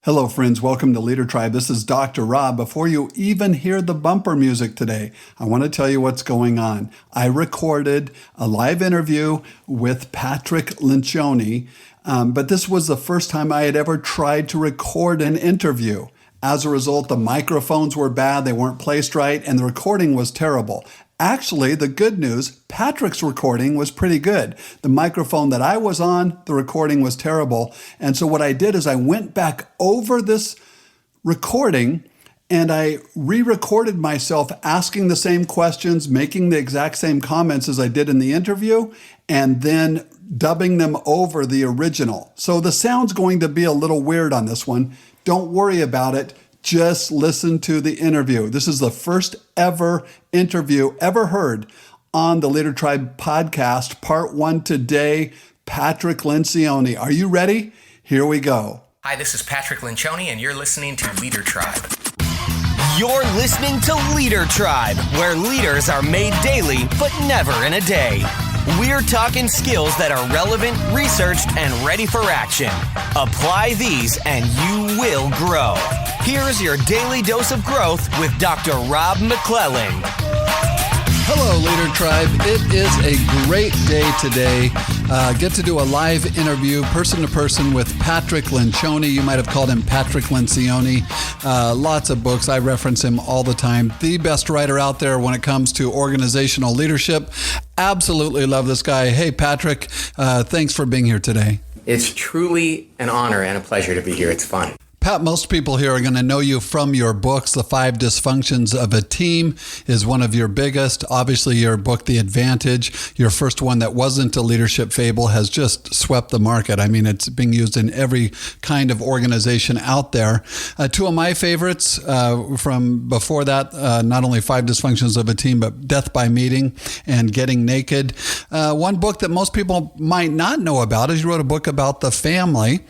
Hello, friends. Welcome to Leader Tribe. This is Dr. Rob. Before you even hear the bumper music today, I want to tell you what's going on. I recorded a live interview with Patrick Lencioni, but this was the first time I had ever tried to record an interview. As a result, the microphones were bad, they weren't placed right, and the recording was terrible. Actually, the good news, Patrick's recording was pretty good. The microphone that I was on, the recording was terrible. And so what I did is I went back over this recording and I re-recorded myself asking the same questions, making the exact same comments as I did in the interview, and then dubbing them over the original. So the sound's going to be a little weird on this one. Don't worry about it. Just listen to the interview. This is the first ever interview ever heard on the Leader Tribe podcast. Part 1 today, Patrick Lencioni. Are you ready? Here we go. Hi, this is Patrick Lencioni, and you're listening to Leader Tribe. You're listening to Leader Tribe, where leaders are made daily, but never in a day. We're talking skills that are relevant, researched, and ready for action. Apply these and you will grow. Here's your daily dose of growth with Dr. Rob McClellan. Hello, Leader Tribe. It is a great day today. Get to do a live interview, person to person, with Patrick Lencioni. You might have called him Patrick Lencioni. Lots of books. I reference him all the time. The best writer out there when it comes to organizational leadership. Absolutely love this guy. Hey, Patrick, thanks for being here today. It's truly an honor and a pleasure to be here. It's fun. Pat, most people here are going to know you from your books. The Five Dysfunctions of a Team is one of your biggest. Obviously, your book, The Advantage, your first one that wasn't a leadership fable, has just swept the market. I mean, it's being used in every kind of organization out there. Two of my favorites from before that, not only Five Dysfunctions of a Team, but Death by Meeting and Getting Naked. One book that most people might not know about is you wrote a book about the family,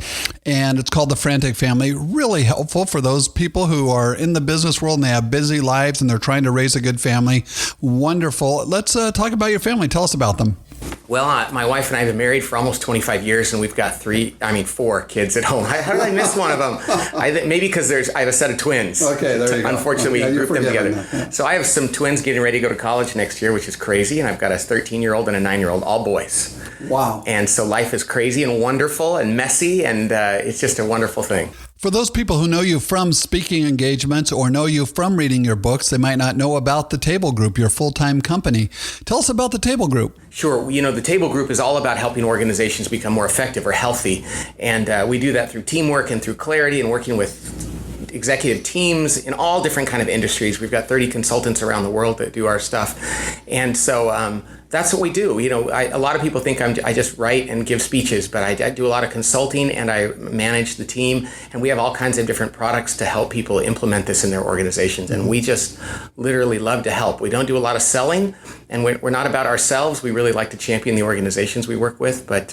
and it's called The Frantic Family. Really helpful for those people who are in the business world and they have busy lives and they're trying to raise a good family. Wonderful. Let's talk about your family. Tell us about them. Well, my wife and I have been married for almost 25 years, and we've got four kids at home. How did I miss one of them? Maybe because I have a set of twins. Okay, there you go. Unfortunately, we grouped them together. Yeah. So I have some twins getting ready to go to college next year, which is crazy, and I've got a 13-year-old and a 9-year-old, all boys. Wow. And so life is crazy and wonderful and messy, and it's just a wonderful thing. For those people who know you from speaking engagements or know you from reading your books, they might not know about the Table Group, your full-time company. Tell us about the Table Group. Sure. The Table Group is all about helping organizations become more effective or healthy. And we do that through teamwork and through clarity and working with executive teams in all different kind of industries. We've got 30 consultants around the world that do our stuff. And so that's what we do. A lot of people think I just write and give speeches, but I do a lot of consulting and I manage the team, and we have all kinds of different products to help people implement this in their organizations. And we just literally love to help. We don't do a lot of selling, and we're not about ourselves. We really like to champion the organizations we work with, but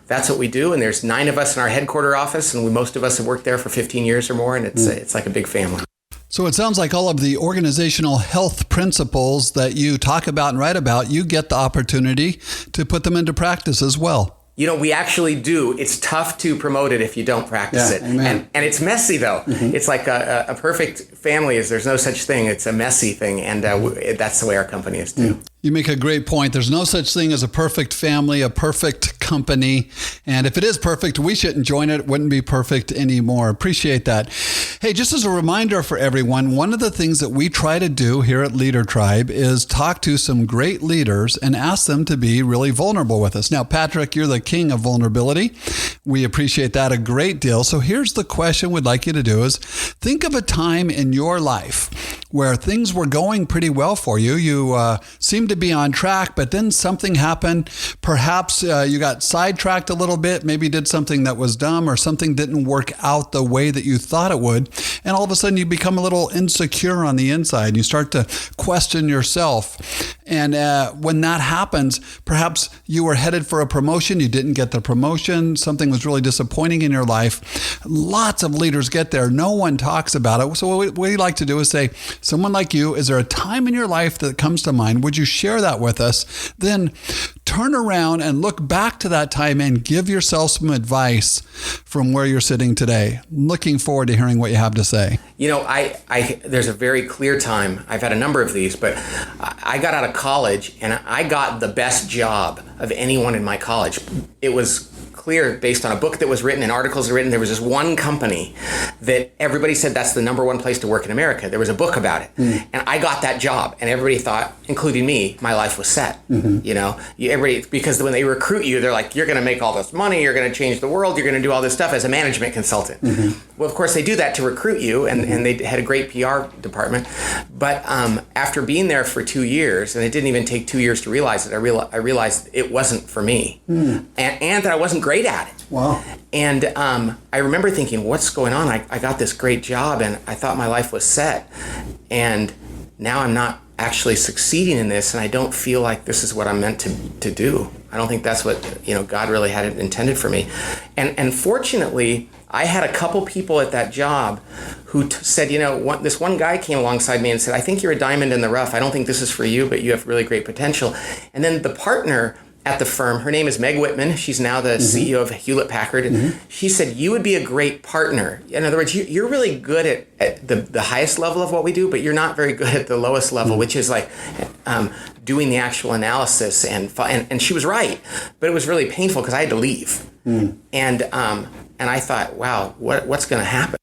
that's what we do. And there's 9 of us in our headquarter office, and most of us have worked there for 15 years or more, and it's like a big family. So it sounds like all of the organizational health principles that you talk about and write about, you get the opportunity to put them into practice as well. We actually do. It's tough to promote it if you don't practice it. Amen. And it's messy, though. Mm-hmm. It's like a perfect family there's no such thing. It's a messy thing, and that's the way our company is, too. You make a great point. There's no such thing as a perfect family, a perfect company. And if it is perfect, we shouldn't join it. It wouldn't be perfect anymore. Appreciate that. Hey, just as a reminder for everyone, one of the things that we try to do here at Leader Tribe is talk to some great leaders and ask them to be really vulnerable with us. Now, Patrick, you're the king of vulnerability. We appreciate that a great deal. So here's the question we'd like you to do is think of a time in your life where things were going pretty well for you. You seemed to be on track, but then something happened. Perhaps you got sidetracked a little bit, maybe did something that was dumb or something didn't work out the way that you thought it would. and all of a sudden you become a little insecure on the inside. You start to question yourself. And when that happens, perhaps you were headed for a promotion, you didn't get the promotion, something was really disappointing in your life. Lots of leaders get there. No one talks about it. So what we like to do is say, someone like you, is there a time in your life that comes to mind? Would you share that with us? Then turn around and look back to that time and give yourself some advice from where you're sitting today. Looking forward to hearing what you have to say. You know, there's a very clear time. I've had a number of these, but I got out of college and I got the best job of anyone in my college. It was clear based on a book that was written and articles written. There was this one company that everybody said that's the number one place to work in America. There was a book about it. And I got that job, and everybody thought, including me, my life was set. You know, everybody, because when they recruit you, they're like, you're going to make all this money, you're going to change the world, you're going to do all this stuff as a management consultant. Well, of course, they do that to recruit you, and they had a great PR department. But after being there for 2 years, and it didn't even take 2 years to realize it, I realized it wasn't for me, and that I wasn't great at it. Wow. And I remember thinking, what's going on? I got this great job, and I thought my life was set, and now I'm not actually succeeding in this, and I don't feel like this is what I'm meant to do. I don't think that's what, you know, God really had intended for me. And fortunately, I had a couple people at that job who said, you know, this one guy came alongside me and said, I think you're a diamond in the rough. I don't think this is for you, but you have really great potential. And then the partner at the firm, her name is Meg Whitman. She's now the CEO of Hewlett Packard. She said, you would be a great partner. In other words, you're really good at the highest level of what we do, but you're not very good at the lowest level, which is like doing the actual analysis. And she was right, but it was really painful because I had to leave. And I thought, wow, what's going to happen?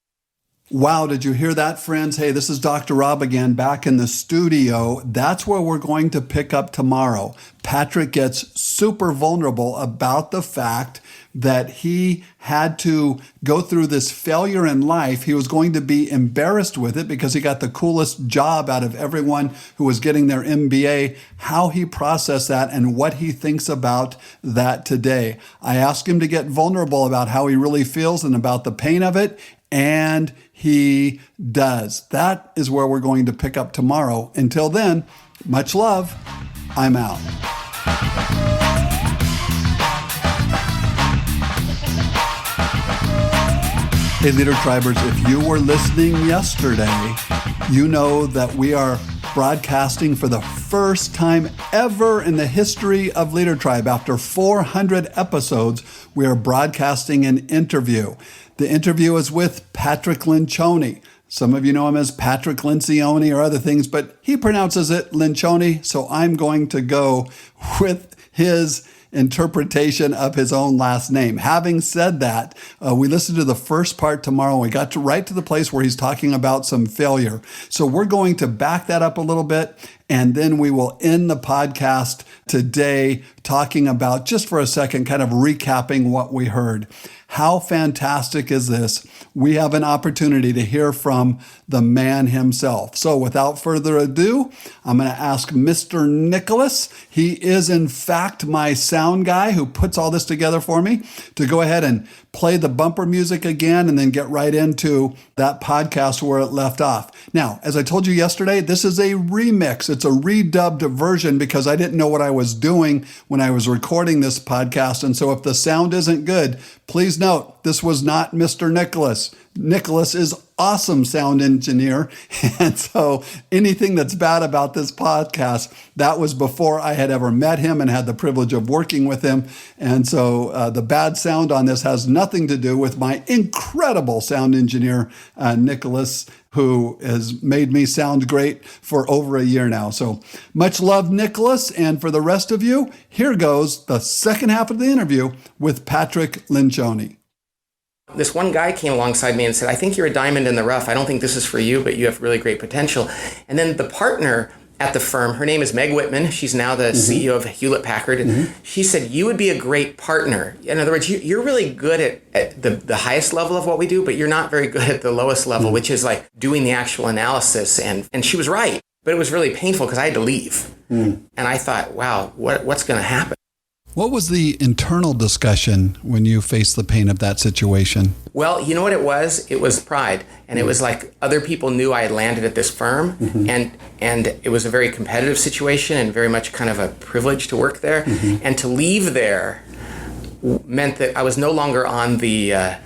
Wow, did you hear that, friends? Hey, this is Dr. Rob again, back in the studio. That's where we're going to pick up tomorrow. Patrick gets super vulnerable about the fact that he had to go through this failure in life. He was going to be embarrassed with it because he got the coolest job out of everyone who was getting their MBA, how he processed that and what he thinks about that today. I asked him to get vulnerable about how he really feels and about the pain of it, and he does. That is where we're going to pick up tomorrow. Until then, much love. I'm out. Hey, Leader Tribers, if you were listening yesterday, you know that we are broadcasting for the first time ever in the history of Leader Tribe. After 400 episodes, we are broadcasting an interview. The interview is with Patrick Lencioni. Some of you know him as Patrick Lencioni or other things, but he pronounces it Lencioni, so I'm going to go with his interpretation of his own last name. Having said that, we listened to the first part tomorrow, and we got right to the place where he's talking about some failure. So we're going to back that up a little bit, and then we will end the podcast today talking about, just for a second, kind of recapping what we heard. How fantastic is this? We have an opportunity to hear from the man himself. So without further ado, I'm going to ask Mr. Nicholas. He is, in fact, my sound guy who puts all this together for me, to go ahead and play the bumper music again and then get right into that podcast where it left off. Now, as I told you yesterday, this is a remix. It's a redubbed version because I didn't know what I was doing when I was recording this podcast. And so if the sound isn't good, please note, this was not Mr. Nicholas. Nicholas is awesome sound engineer. And so anything that's bad about this podcast, that was before I had ever met him and had the privilege of working with him. And so the bad sound on this has nothing to do with my incredible sound engineer, Nicholas, who has made me sound great for over a year now. So much love, Nicholas. And for the rest of you, here goes the second half of the interview with Patrick Lencioni. This one guy came alongside me and said, I think you're a diamond in the rough. I don't think this is for you, but you have really great potential. And then the partner at the firm, her name is Meg Whitman. She's now the CEO of Hewlett Packard. She said, you would be a great partner. In other words, you're really good at the highest level of what we do, but you're not very good at the lowest level, which is like doing the actual analysis. And she was right, but it was really painful because I had to leave. And I thought, wow, what's going to happen? What was the internal discussion when you faced the pain of that situation? Well, you know what it was? It was pride. And it was like other people knew I had landed at this firm, and it was a very competitive situation and very much kind of a privilege to work there. And to leave there meant that I was no longer on the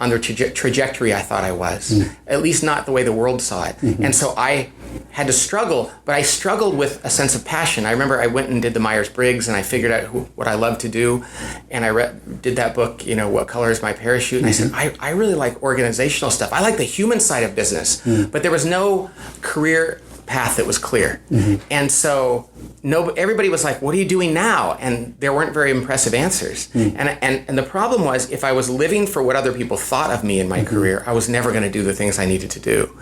trajectory I thought I was, at least not the way the world saw it. And so I had to struggle, but I struggled with a sense of passion. I remember I went and did the Myers-Briggs, and I figured out what I love to do, and I did that book, What Color is My Parachute? And I said, I really like organizational stuff. I like the human side of business, but there was no career path that was clear. And so everybody was like, what are you doing now? And there weren't very impressive answers. And the problem was, if I was living for what other people thought of me in my career, I was never going to do the things I needed to do.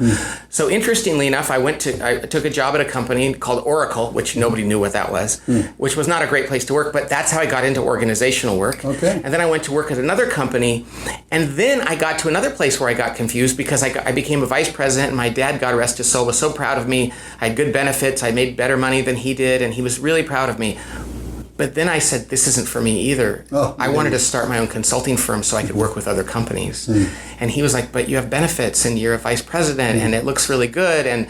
So interestingly enough, I took a job at a company called Oracle, which nobody knew what that was, which was not a great place to work, but that's how I got into organizational work. Okay. And then I went to work at another company, and then I got to another place where I got confused because I became a vice president, and my dad, God rest his soul, was so proud of me. I had good benefits. I made better money than he did, and he was really proud of me. But then I said, this isn't for me either. I wanted to start my own consulting firm so I could work with other companies. And he was like, but you have benefits, and you're a vice president, and it looks really good. And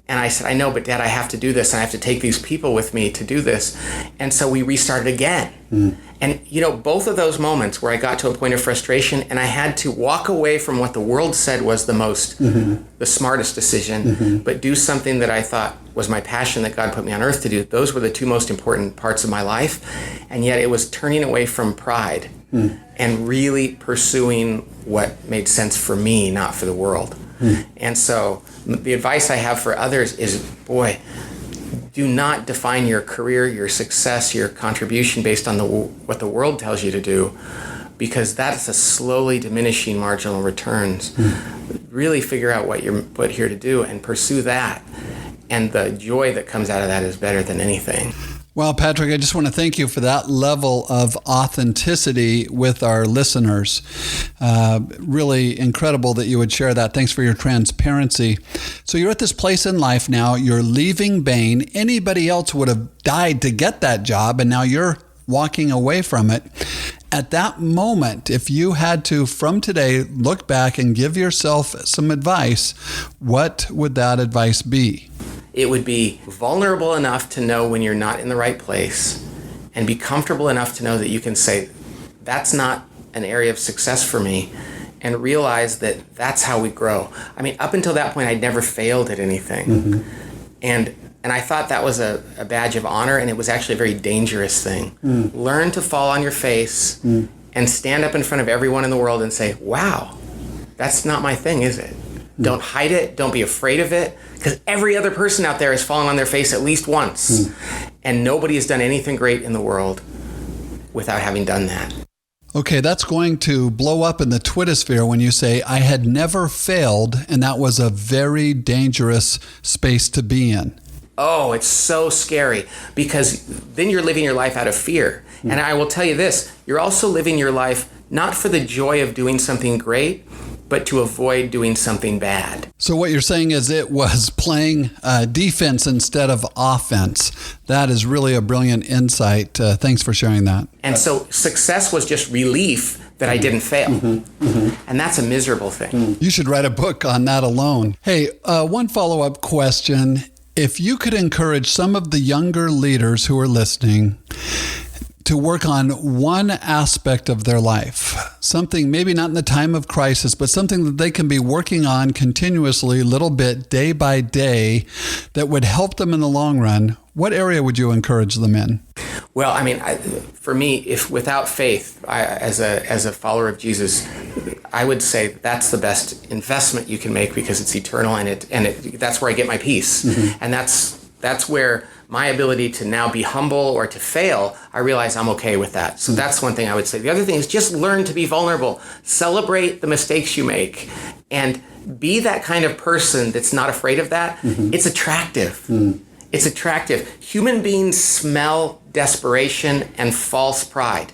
I said, I know, but Dad, I have to do this, and I have to take these people with me to do this. And so we restarted again. And, both of those moments where I got to a point of frustration and I had to walk away from what the world said was the smartest decision, but do something that I thought was my passion that God put me on earth to do. Those were the two most important parts of my life. And yet it was turning away from pride and really pursuing what made sense for me, not for the world. And so the advice I have for others is, boy, do not define your career, your success, your contribution based on what the world tells you to do, because that's a slowly diminishing marginal returns. Really figure out what you're put here to do and pursue that. And the joy that comes out of that is better than anything. Well, Patrick, I just want to thank you for that level of authenticity with our listeners. Really incredible that you would share that. Thanks for your transparency. So you're at this place in life now. You're leaving Bain. Anybody else would have died to get that job, and now you're walking away from it. At that moment, if you had to, from today, look back and give yourself some advice, what would that advice be? It would be vulnerable enough to know when you're not in the right place, and be comfortable enough to know that you can say, that's not an area of success for me, and realize that that's how we grow. I mean, up until that point, I'd never failed at anything. And I thought that was a badge of honor, and it was actually a very dangerous thing. Learn to fall on your face and stand up in front of everyone in the world and say, wow, that's not my thing, is it? Don't hide it. Don't be afraid of it, because every other person out there has fallen on their face at least once. And nobody has done anything great in the world without having done that. Okay, that's going to blow up in the Twittersphere when you say, I had never failed, and that was a very dangerous space to be in. Oh, it's so scary, because then you're living your life out of fear. And I will tell you this, you're also living your life not for the joy of doing something great, but to avoid doing something bad. So what you're saying is it was playing defense instead of offense. That is really a brilliant insight. Thanks for sharing that. And so success was just relief that I didn't fail. And that's a miserable thing. You should write a book on that alone. Hey, one follow-up question. If you could encourage some of the younger leaders who are listening to work on one aspect of their life, something maybe not in the time of crisis, but something that they can be working on continuously, little bit, day by day, that would help them in the long run, what area would you encourage them in? Well, I mean, for me, if without faith, as a follower of Jesus, I would say that's the best investment you can make, because it's eternal, and that's where I get my peace. And that's where my ability to now be humble or to fail, I realize I'm okay with that. So that's one thing I would say. The other thing is just learn to be vulnerable. Celebrate the mistakes you make, and be that kind of person that's not afraid of that. It's attractive. It's attractive. Human beings smell desperation and false pride.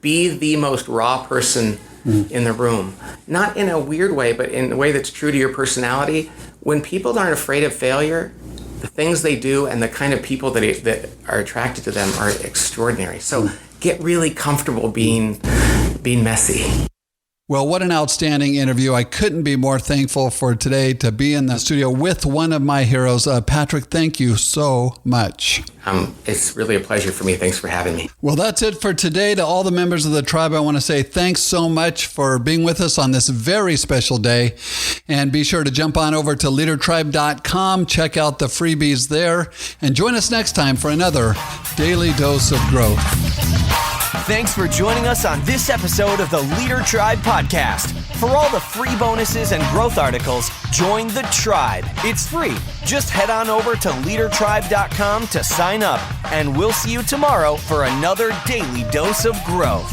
Be the most raw person in the room. Not in a weird way, but in a way that's true to your personality. When people aren't afraid of failure, the things they do and the kind of people that are attracted to them are extraordinary. So get really comfortable being messy. Well, what an outstanding interview. I couldn't be more thankful for today to be in the studio with one of my heroes. Patrick, thank you so much. It's really a pleasure for me. Thanks for having me. Well, that's it for today. To all the members of the tribe, I want to say thanks so much for being with us on this very special day. And be sure to jump on over to leadertribe.com, check out the freebies there, and join us next time for another Daily Dose of Growth. Thanks for joining us on this episode of the Leader Tribe podcast. For all the free bonuses and growth articles, join the tribe. It's free. Just head on over to leadertribe.com to sign up, and we'll see you tomorrow for another Daily Dose of Growth.